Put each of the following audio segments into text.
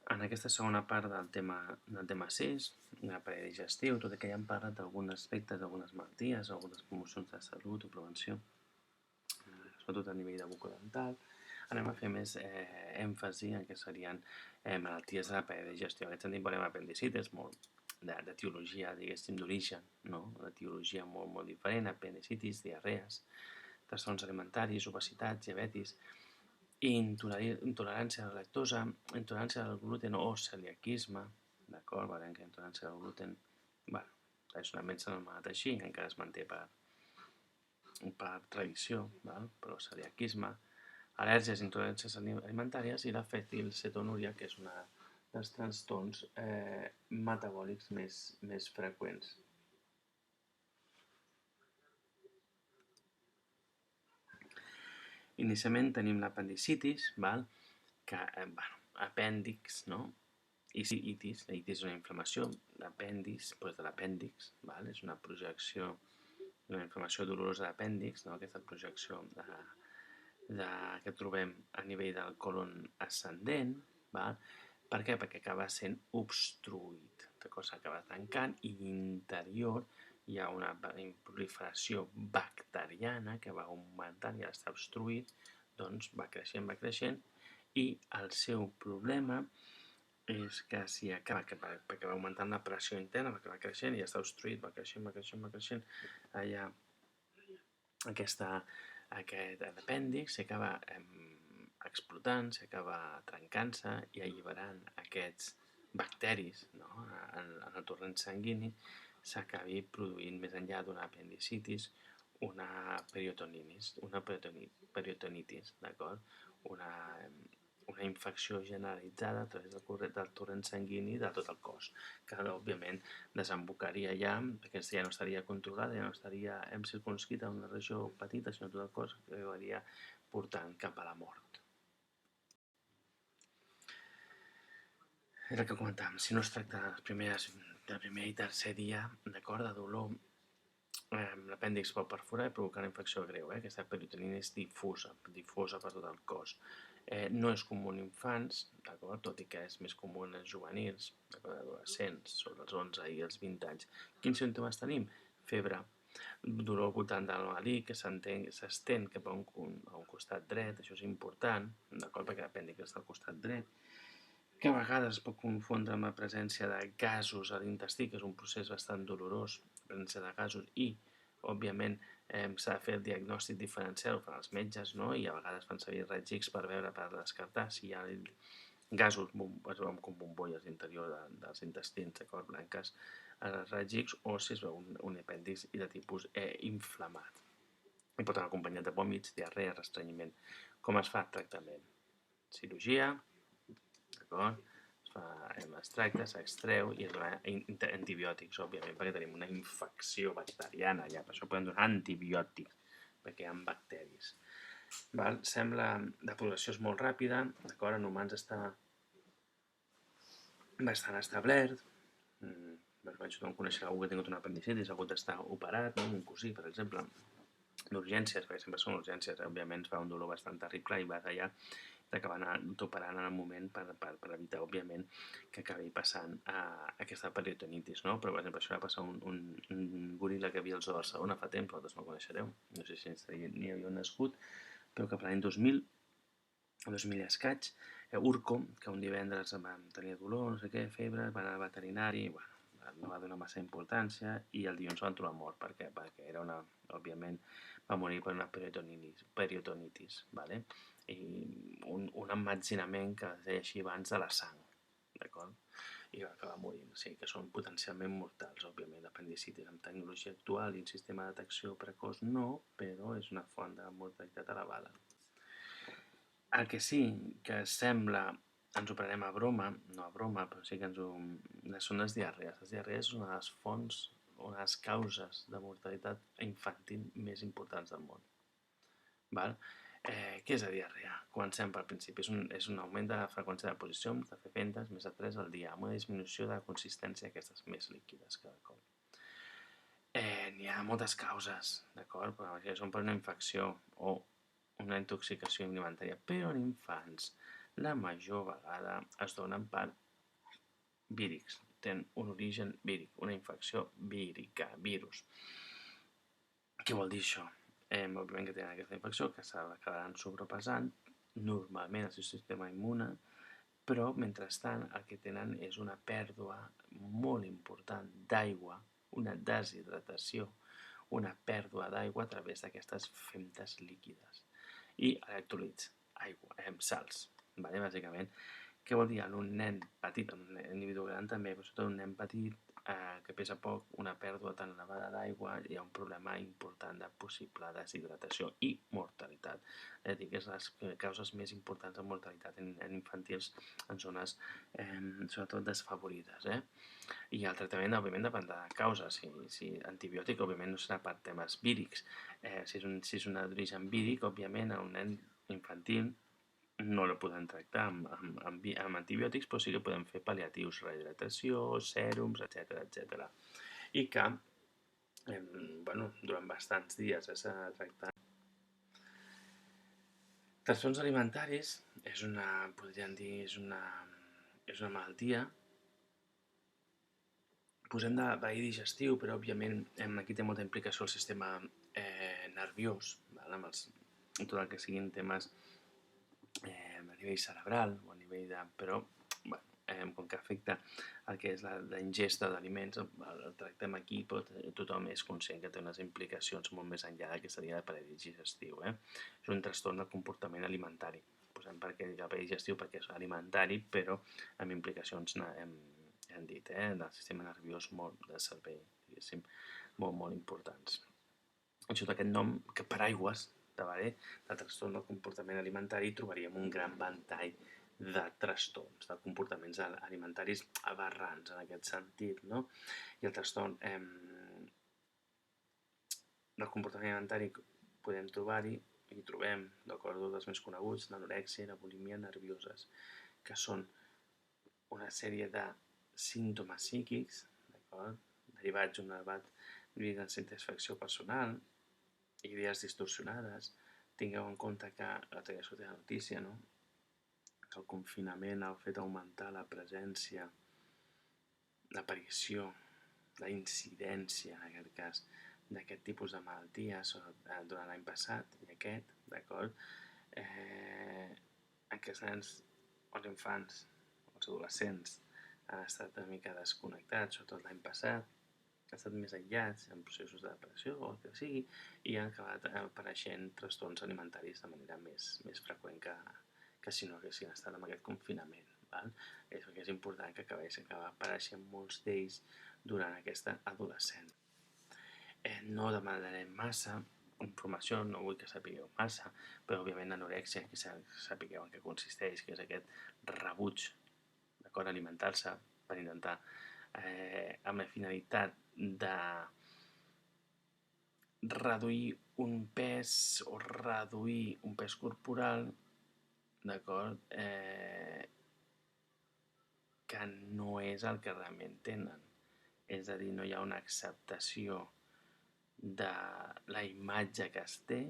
En aquesta segona part del tema 6, l'aparell digestiu, tot i que ja hem parlat d'alguns aspectes, d'algunes malalties, algunes promocions de salut o prevenció, sobretot a nivell de bucodental, anem a fer més èmfasi en què serien malalties de l'aparell digestiu. En aquest sentit veurem apendicitis, molt d'etiologia, diguéssim, d'origen, no? D'etiologia molt diferent, apendicitis, diarrees, trastorns alimentaris, obesitat, diabetis, intolerància a la lactosa, intolerància al gluten o celiaquisme, d'acord? Veurem que intolerància al gluten, bueno, tradicionalment s'ha anomenat així, encara es manté per tradició, val? Però celiaquisme, al·lèrgies i intoleràncies alimentàries i la fetilcetonúria, que és un dels trastorns metabòlics més freqüents. Inicialment tenim l'apendicitis, que, apèndix, no? Itis, la itis és una inflamació d'apèndix, doncs de l'apèndix, és una projecció d'una inflamació dolorosa d'apèndix, no? Aquesta projecció que trobem a nivell del colon ascendent, val? Per què? Perquè acaba sent obstruït, s'acaba tancant i interior hi ha una proliferació bacteriana que va augmentant i està obstruït, doncs va creixent i el seu problema és que si acaba, perquè va augmentant la pressió interna, perquè va creixent i ja està obstruït, va creixent, allà aquest apèndix s'acaba explotant, s'acaba trencant-se i alliberant aquests bacteris, no? en el torrent sanguini, s'acabi produint més enllà d'una apendicitis una peritonitis, d'acord? Una infecció generalitzada a través del torrent sanguini de tot el cos, que òbviament desembocaria ja, perquè ja no estaria controlada, ja no estaria circumscrita en una regió petita, sinó tot el cos que acabaria portant cap a la mort. És el que comentàvem, si no es tracta del primer i tercer dia, d'acord, de dolor, l'apèndix pot perforar i provocar una infecció greu, aquesta peritonitis difusa per tot el cos. No és comú en infants, tot i que és més comú en els juvenils, adolescents, sobre els 11 i els 20 anys. Quins símptomes tenim? Febre, dolor al voltant del malí, que s'estén cap a un costat dret, això és important, perquè l'apèndix està al costat dret, que a vegades es pot confondre amb la presència de gasos a l'intestí, que és un procés bastant dolorós, la presència de gasos, i, òbviament, s'ha de fer el diagnòstic diferencial, ho fan els metges, no? I a vegades fan servir raigs X per descartar si hi ha gasos, es veuen com bombolles a l'interior dels intestins, d'acord, blanques, a les raigs X, o si es veu un apèndix de tipus inflamat. I pot anar acompanyat de vòmits, diarrea, restrenyiment. Com es fa el tractament? Cirurgia, d'acord? Es tracta, s'extreu i es dona antibiòtics, òbviament, perquè tenim una infecció bacteriana allà, per això podem donar antibiòtics, perquè hi ha bacteris. Sembla, la progressió és molt ràpida, d'acord? En humans està bastant establert, tothom coneixerà algú que ha tingut una apendicitis, ha hagut d'estar operat, un cosí, per exemple, d'urgències, perquè sempre són urgències, òbviament fa un dolor bastant terrible i vas allà d'acabar operant en el moment per evitar, òbviament, que acabi passant aquesta peritonitis, no? Però, per exemple, això va passar un goril·la que havia al zoo de Barcelona fa temps, vosaltres no coneixereu, no sé si n'hi havia nascut, però que per l'any 2000 escaig, Urco, que un divendres tenia dolor, no sé què, febre, va anar al veterinari, no va donar massa importància i el dilluns van trobar mort. Per què? Perquè era òbviament, va morir per una peritonitis, ¿vale? I un emmetzinament que es deia així abans de la sang, d'acord? I va acabar morint. O sigui que són potencialment mortals, òbviament, l'apendicitis. Amb tecnologia actual i un sistema de detecció precoç no, però és una font de mortalitat elevada. El que sí que sembla, ens ho prenem a broma, no a broma, però sí que són les diarrees. Les diarrees són una de les fonts, una de les causes de mortalitat infantil més importants del món. Què és la diarrea? Comencem pel principi. És un augment de la freqüència de posicions de fefentes més de 3 al dia, amb una disminució de la consistència d'aquestes més líquides cada cop. N'hi ha moltes causes, d'acord? Són per una infecció o una intoxicació alimentària, però en infants la major vegada es donen per vírics, tenen un origen víric, una infecció vírica, virus. Què vol dir això? Òbviament que tenen aquesta infecció, que s'acabaran sobrepassant normalment el seu sistema immune, però mentrestant el que tenen és una pèrdua molt important d'aigua, una deshidratació, una pèrdua d'aigua a través d'aquestes femtes líquides i electrolits, aigua, sals, vale? Bàsicament. Què vol dir? En un nen petit, en un individu gran també, però sobretot un nen petit que pesa poc, una pèrdua tan elevada d'aigua, hi ha un problema important de possible deshidratació i mortalitat. És a dir, que és les causes més importants de mortalitat en infantils en zones sobretot desfavorides. I el tractament, òbviament, depèn de la causa. Si antibiòtic, òbviament, no serà per temes vírics. Si és un d'origen víric, òbviament, a un nen infantil no la podem tractar amb antibiòtics, però sí que podem fer pal·liatius, rehidratació, sèrums, etc. I que durant bastants dies s'ha de tractar. Trastorns alimentaris podríem dir, és una malaltia. Posem de veí digestiu, però òbviament aquí té molta implicació el sistema nerviós, amb tot el que siguin temes a nivell cerebral o a nivell de... Però, com que afecta el que és la ingesta d'aliments, el tractem aquí, però tothom és conscient que té unes implicacions molt més enllà del que seria l'aparell digestiu. És un trastorn de comportament alimentari. Posem perquè l'aparell digestiu perquè és alimentari, però amb implicacions, hem dit, del sistema nerviós molt de cervell, diguéssim, molt importants. Sota aquest nom, que paraigües, de trastorn del comportament alimentari, trobaríem un gran ventall de trastorns, de comportaments alimentaris aberrants en aquest sentit, no? I el trastorn del comportament alimentari podem trobar-hi, i trobem, d'acord, dels més coneguts, l'anorèxia i la bulímia nervioses, que són una sèrie de símptomes psíquics, d'acord, derivats d'un elevat nivell d'insatisfacció personal, idees distorsionades. Tingueu en compte que l'altre dia sortia la notícia, no? Que el confinament ha fet augmentar la presència, l'aparició, la incidència, en aquest cas, d'aquest tipus de malalties durant l'any passat i aquest, d'acord? Aquests nens, els infants, els adolescents han estat una mica desconnectats, sobretot l'any passat, han estat més aïllats en processos de depressió o el que sigui, i han acabat apareixent trastorns alimentaris de manera més freqüent que si no haguessin estat amb aquest confinament. Val? És important que acaba apareixent molts d'ells durant aquesta adolescent. No demanarem massa informació, no vull que sapigueu massa, però òbviament l'anorèxia, que sapigueu en què consisteix, que és aquest rebuig, d'acord, alimentar-se per intentar amb la finalitat de reduir un pes o reduir un pes corporal, d'acord, que no és el que realment tenen. És a dir, no hi ha una acceptació de la imatge que es té,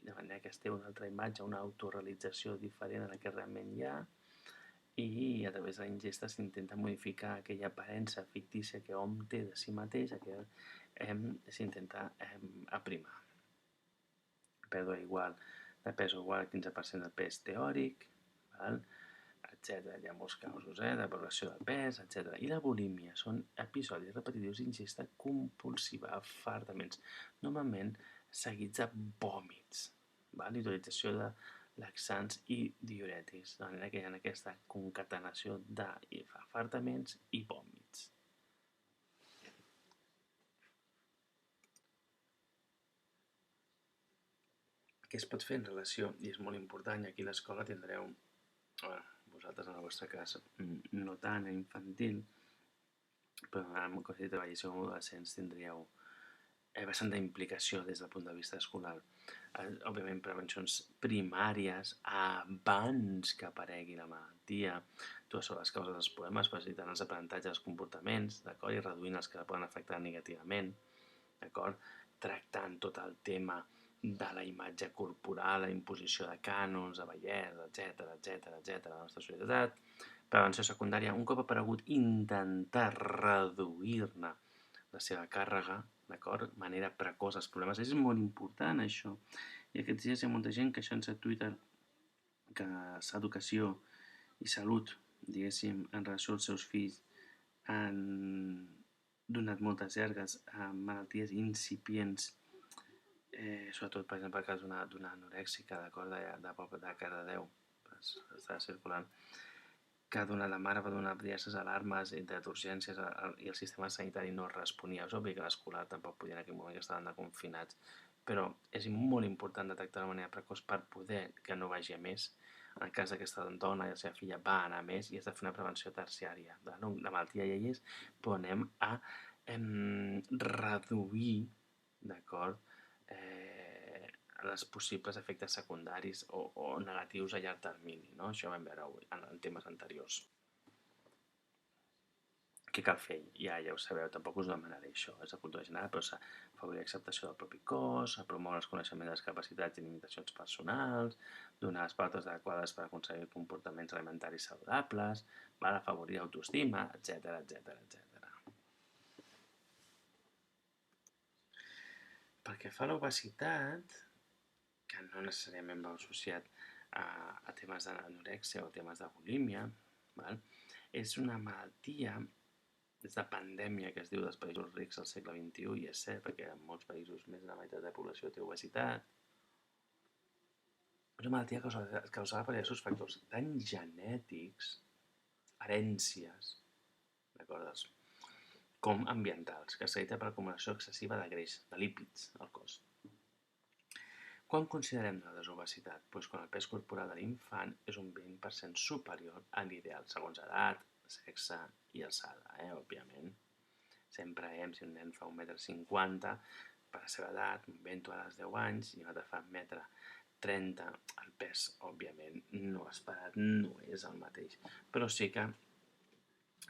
de manera que es té una altra imatge, una autorealització diferent a la que realment hi ha, i a través de la ingesta s'intenta modificar aquella aparença fictícia que hom té de si mateix, s'intenta aprimar. Pèrdua igual de pes o igual al 15% del pes teòric, etc. Hi ha molts casos de valoració del pes, etc. I la bulímia són episodis repetitius d'ingesta compulsiva, afartaments, normalment seguits de vòmits, utilització de laxants i diürètics, de manera que hi ha aquesta concatenació d'afartaments i vòmits. Què es pot fer en relació? I és molt important, i aquí a l'escola tindreu, vosaltres en el vostre cas, no tant infantil, però en el que treballeu amb adolescents tindríeu bastanta implicació des del punt de vista escolar. Òbviament, prevencions primàries abans que aparegui la malaltia, totes són les causes dels problemes, facilitant els aprenentatges dels comportaments, d'acord, i reduint els que la poden afectar negativament, d'acord, tractant tot el tema de la imatge corporal, la imposició de cànons, de bellesa, etc. a la nostra societat. Prevenció secundària, un cop aparegut, intentar reduir-ne la seva càrrega, d'acord? De manera precoç els problemes. És molt important, això. I aquests dies hi ha molta gent queixant-se a Twitter que s'educació i salut, diguéssim, en relació als seus fills, han donat moltes llargues a malalties incipients, sobretot, per exemple, el cas d'una anorèxica, d'acord, de Cardedeu, està circulant, que la mare va donar diverses alarmes d'urgències i el sistema sanitari no responia. És obvi que l'escolar tampoc podia en aquell moment que estaven confinats, però és molt important detectar de manera precoç per poder que no vagi a més. En el cas d'aquesta dona i la seva filla va anar a més i has de fer una prevenció terciària. La malaltia ja hi és, però anem a reduir, d'acord, els possibles efectes secundaris o negatius a llarg termini, no? Això ho vam veure en temes anteriors. Què cal fer? Ja ho sabeu, tampoc us demanaré això, és de cultura general, però s'afavorir l'acceptació del propi cos, promoure els coneixements de les capacitats i limitacions personals, donar les pautes adequades per aconseguir comportaments alimentaris saludables, afavorir l'autoestima, etc. Pel que fa a l'obesitat, que no necessàriament va associat a temes d'anorèxia o temes de bulímia, val? És una malaltia, és de pandèmia que es diu dels països rics al segle XXI, i és cert perquè en molts països més de la meitat de la població té obesitat. És una malaltia causada per diversos factors, tant genètics, herències, d'acord, com ambientals, que s'edita per l'acumulació excessiva de greix, de lípids al cos. Quan considerem la desobesitat? Doncs quan el pes corporal de l'infant és un 20% superior a l'ideal, segons edat, sexe i alçada, òbviament. Sempre si un nen fa 1,50 m, per la seva edat, invento ara als 10 anys, i un altre fa 1,30 m, el pes, òbviament, no esperat, no és el mateix. Però sí que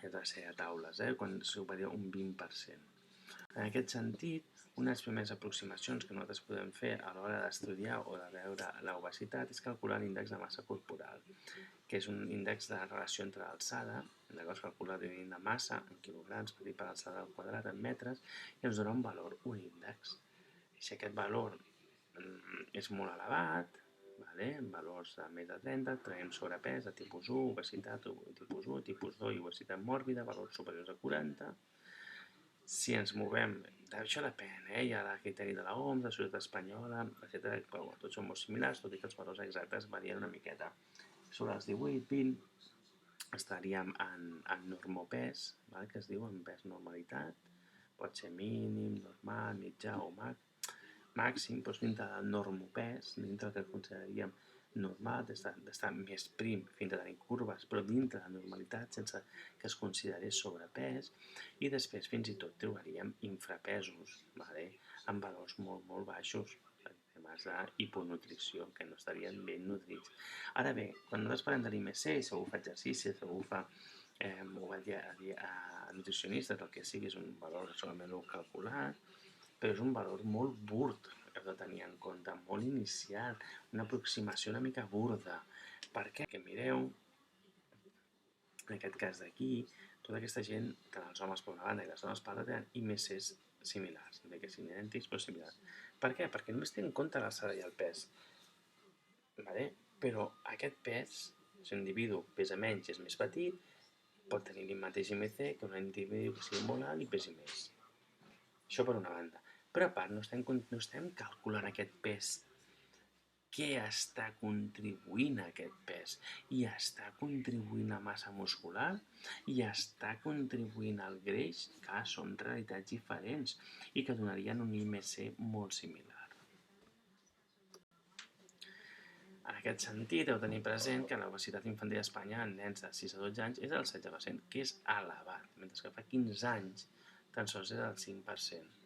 és de ser a taules, quan superior un 20%. En aquest sentit, una de les primeres aproximacions que nosaltres podem fer a l'hora d'estudiar o de veure l'obesitat és calcular l'índex de massa corporal, que és un índex de relació entre alçada, calcular dividint la massa en quilograms per alçada al quadrat en metres, i ens dona un valor, un índex. I si aquest valor és molt elevat, en valors de més de 30, traiem sobrepès de tipus 1, obesitat tipus 1, tipus 2 i obesitat mòrbida, valors superiors a 40. Si ens movem, això depèn, hi ha el criteri de la OMS, la Societat Espanyola, etc. Però tots són molt similars, tot i que els valors exactes varien una miqueta. Sobre els 18-20 estaríem en normopès, que es diu en pes normalitat, pot ser mínim, normal, mitjà o màxim, doncs dintre del normopès, dintre del que consideraríem normal, d'estar més prim fins a tenir curves, però dintre de la normalitat, sense que es considerés sobrepès, i després fins i tot trobaríem infrapesos, amb valors molt, molt baixos, temes d'hiponutrició, que no estarien ben nutrits. Ara bé, quan nosaltres parlem de l'IMC, si algú fa exercici, si algú fa ho va dir a nutricionistes, el que sigui és un valor solament calculat, però és un valor molt burd, que heu de tenir en compte, molt inicial, una aproximació una mica burda. Per què? Perquè mireu, en aquest cas d'aquí, tota aquesta gent, tant els homes per una banda i les dones per l'altra, tenen IMCs similars, no que siguin idèntics, però similars. Per què? Perquè només té en compte l'alçada i el pes. Però aquest pes, si un individu pesa menys i és més petit, pot tenir el mateix IMC que un individu que sigui molt alt i pesi més. Això per una banda. Però a part no estem calculant aquest pes. Què està contribuint a aquest pes? I està contribuint a massa muscular? I està contribuint al greix? Que són realitats diferents i que donarien un IMC molt similar. En aquest sentit, heu de tenir present que l'obesitat infantil a Espanya en nens de 6 a 12 anys és del 16%, que és elevat, mentre que fa 15 anys tan sols és del 5%.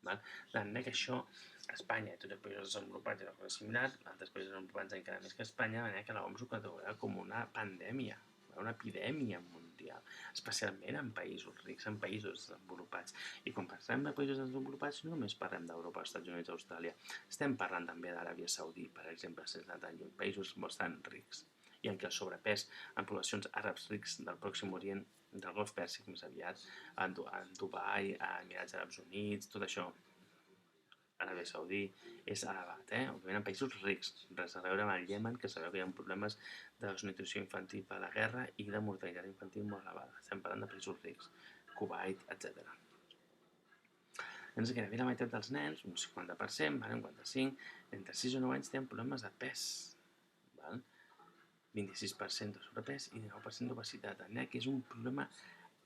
De manera que això, a Espanya i tots els països desenvolupats és una cosa similar, altres països desenvolupats encara més que Espanya, de manera que l'OMS ho categoritzarà com una pandèmia. una epidèmia mundial, especialment en països rics, en països desenvolupats. I quan parlem de països desenvolupats no només parlem d'Europa, Estats Units, Austràlia, estem parlant també d'Aràbia Saudí, per exemple, sense anar tan lluny, països bastant rics, i en què el sobrepès en poblacions àrabs rics del Pròxim Orient, del Golf Pèrsic més aviat, en Dubai, a Emirats Àrabs Units, tot això, Aràbia Saudí, és elevat, òbviament en països rics, res a veure amb el Iemen, que sabeu que hi ha problemes de desnutrició infantil per la guerra i de mortalitat infantil molt elevada. Estem parlant de països rics, Kuwait, etc. Doncs gairebé la meitat dels nens, un 50%, un 45%, entre 6 o 9 anys tenen problemes de pes. Val? 26% de sobrepès i 19% d'obesitat. Que és un problema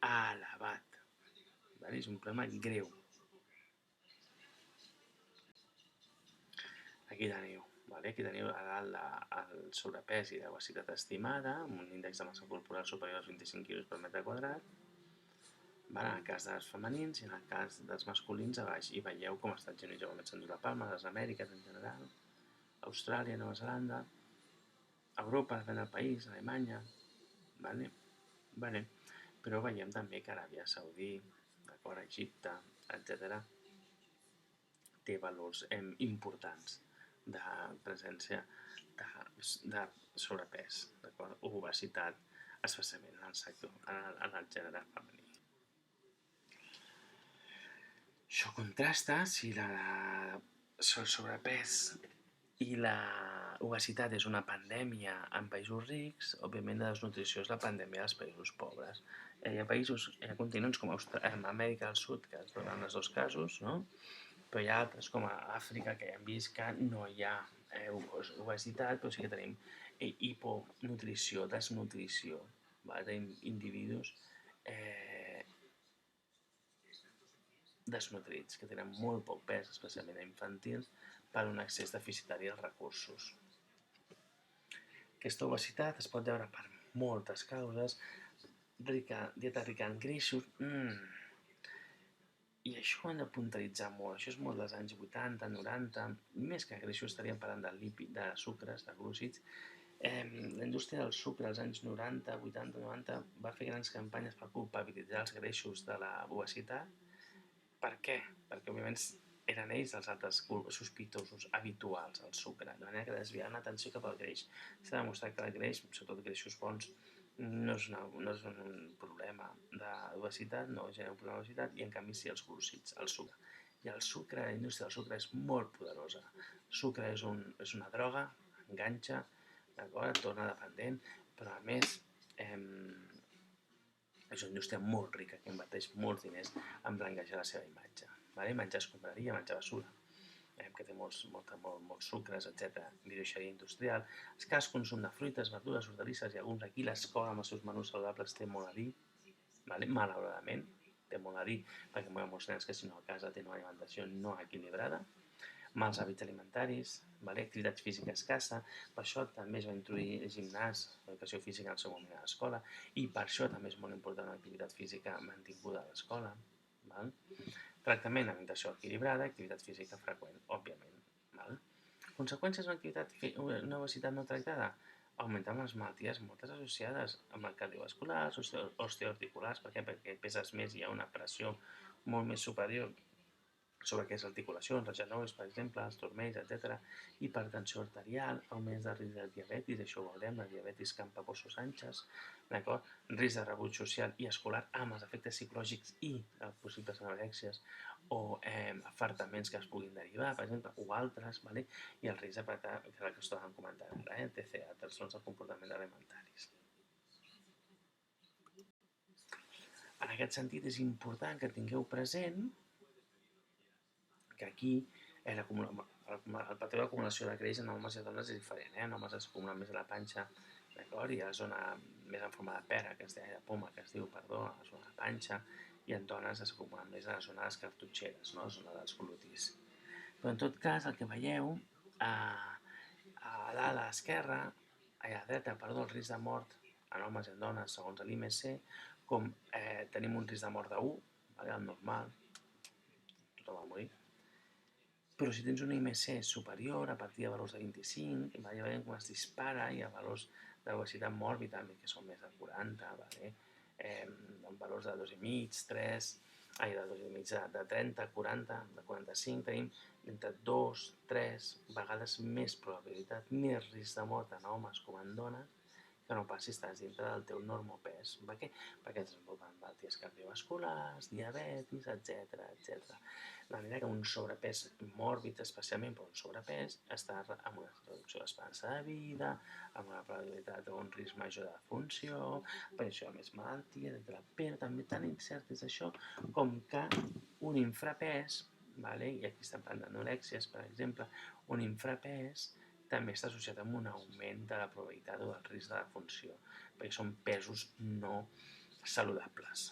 elevat. Val? És un problema greu. Aquí teniu, vale? Aquí teniu el sobrepès i l'obesitat estimada, amb un índex de massa corporal superior als 25 quilos per metre quadrat, vale? En el cas dels femenins i en el cas dels masculins a baix. I veieu com els Estats Units ja comencen a dur la palma, les Amèriques en general, Austràlia, Nova Zelanda, Europa, depèn del país, Alemanya, vale? Vale. Però veiem també que Aràbia Saudí, d'acord, Egipte, etc., té valors importants de presència de sobrepès, obesitat, especialment en el sector, en el gènere femení. Això contrasta si el sobrepès i la obesitat és una pandèmia en països rics, òbviament la desnutrició és la pandèmia dels països pobres. Hi ha continents com Amèrica del Sud, que es donen els dos casos, no? Però hi ha altres com a Àfrica que hem vist que no hi ha obesitat, però sí que tenim hiponutrició, desnutrició. Tenim individus desnutrits, que tenen molt poc pes, especialment infantils, per un excés deficitari dels recursos. Aquesta obesitat es pot veure per moltes causes, dieta rica en greixos, i això ho hem de puntualitzar molt, això és molt dels anys 80, 90, més que greixos estaríem parlant de lípid, de sucres, de glúcids. La indústria del sucre als anys 90, 80, 90 va fer grans campanyes per culpabilitzar els greixos de l'obesitat. Per què? Perquè òbviament eren ells els altres sospitosos habituals al sucre, de manera que desviaven l'atenció cap al greix. S'ha demostrat que el greix, sobretot greixos bons, no és un problema d'obesitat, no genera un problema d'obesitat, i en canvi sí els glúcids, el sucre. I el sucre, la indústria del sucre és molt poderosa. El sucre és una droga, enganxa, d'acord, et torna dependent, però a més és una indústria molt rica que inverteix molts diners en blanquejar la seva imatge. Vale? Menjar escombraria, menjar basura, que té molts sucres, etc. Brioixeria industrial. Escàs consum de fruites, verdures, hortalisses, i alguns aquí l'escola amb els seus menús saludables té molt a dir, vale? Malauradament, té molt a dir, perquè hi ha molts nens que si no a casa tenen una alimentació no equilibrada, mals hàbits alimentaris, vale? Activitat física escassa, per això també es va introduir el gimnàs, l'educació física en el seu moment a l'escola, i per això també és molt important l'activitat física mantinguda a l'escola. Val? Tractament, alimentació equilibrada, activitat física freqüent, òbviament. Val? Conseqüències d'una obesitat no tractada? Augmentar les malalties moltes associades amb el cardiovasculars, osteoarticulars, perquè peses més i hi ha una pressió molt més superior sobre aquestes articulacions, els genolls, per exemple, els turmells, etc. Hipertensió arterial, augment de risc de diabetis, això ho veurem, la diabetis campabossos anxes, d'acord? Risc de rebuig social i escolar amb els efectes psicològics i possibles anorèxies o afartaments que es puguin derivar, per exemple, o altres, vale? I el risc de patar, que és el que estàvem comentant ara, TCA, trastorns de comportament alimentaris. En aquest sentit, és important que tingueu present que aquí el patró d'acumulació de greix en homes i dones és diferent. En homes s'acumula més a la panxa, d'acord? I a la zona més en forma de pera, que es diu, de poma, que es diu, perdó, a la zona de panxa, i en dones s'acumula més a la zona de les cartutxeres, no? A la zona dels glutis. Però en tot cas, el que veieu, a dalt a l'esquerra, a la dreta, perdó, el risc de mort en homes i en dones, segons l'IMC, com tenim un risc de mort de 1, vale? El normal, tothom va morir, Però si tens una IMC superior, a partir de valors de 25, ja veiem com es dispara, i a valors d'obesitat mòrbida, que són més de 40, amb valors de 2,5, 3, de 2,5, de 30, 40, de 45, tenim entre 2, 3 vegades més probabilitat, més risc de mort en homes com en dones, que no pas si estàs dintre del teu normopès. Per què? Perquè desenvolupen malalties cardiovasculars, diabetis, etc. De manera que un sobrepès mòrbid, especialment per un sobrepès, està amb una reducció d'esperança de vida, amb una probabilitat o un risc major de funció, aparició de més malaltia, etc. Però també tan incert és això com que un infrapès, i aquí estem parlant d'anorèxies, per exemple, un infrapès també està associat amb un augment de la probabilitat o del risc de la funció, perquè són pesos no saludables.